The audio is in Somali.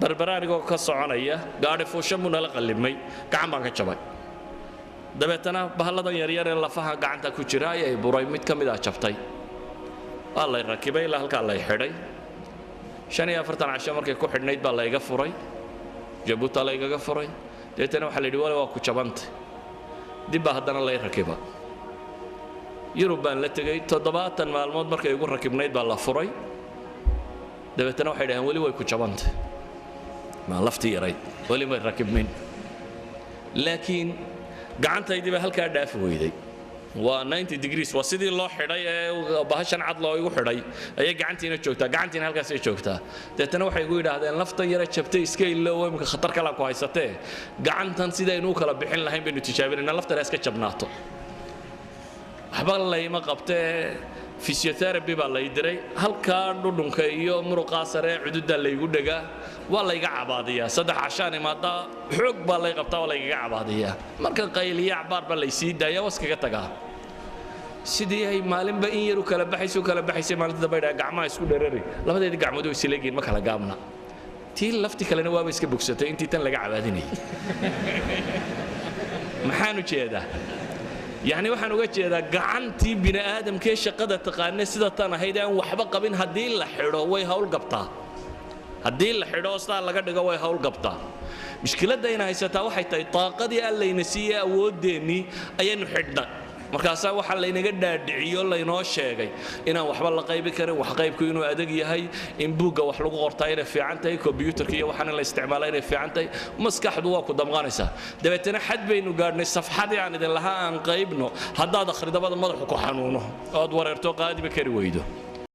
بربرانيغو كسعنيا قاعد فوشمون لا قلمي gacan baan ka jabay dabeetana bahaladan yar yar ee lafaha gacanta ku jira ay buray mid kamid ah jabtay Allah rakibay la halka la xidhay 45 casho markay ku xidhnayd baa la iga furay jabuuta la iga furay dabeetana waxa la yidhi waa ku jabantay dib baa haddana la rakiba yurub baan la tagay 7 maalmood markay igu rakibnayd baa la furay dabeetana waxay dhahaan wali way ku jabantay ما لفتي يريد ولي ما يركب من لكن قعنت يدي بهالكا داف ويدي و 90 degrees وسيدي الله حداي بهشان عد الله يو حداي اي قعنتينا جوجتا قعنتينا halkaas ay joogta deetana waxay igu yiraahdeen lafta yara jabtay iska ilaa way marka khatar kala ku haysatee gacantan sida inuu kala bixin lahayn baynu tijaabinayna lafta iska jabnaato waxba la ima qabtee physiotherapy baa la diray halka dhudhunka iyo muruqa sare cududa la igu dhaga waa la iga cabaadiyaa 3 cashaan imaada xoog baa la qabtaa waa la iga cabaadiyaa marka qayliya cabaar baa la sii daaya waskaga tagaa sidii ay maalinba in yar u kala baxayso maalinta bayda gacmaha isku dheerari labadeeda gacmood way sileegeen ma kala gaabna tii lafti kalena waa iska bogsatay intii tan laga cabaadinay maxaanu jeedaa يعني waxaan uga jeedaa gacantii bini aadamkee shaqada taqaanay sida tan ahayd aan waxba qabin hadii la xidho way hawl qabtaa hadii la xidho sida laga dhigo way hawl qabtaa mushkiladda ina haysataa waxay tahay taaqadii allayna siiyay awoodeeni ayaynu xidhnaa markaas waxa la inaga dhaadhiciyo la inoo sheegay inaan waxba la qaybi karin wax qaybku inuu adag yahay in buuga wax lagu qortaa inay fiican tahay computerka iyo waxaan la isticmaalay inay fiican tahay maskaxdu waa ku damqanaysa dabeetana xad baynu gaadhnay safxadii aan idin lahaa aan qaybno haddaad akhridabada madaxu ku xanuuno ood wareerto qaadiba kari weydo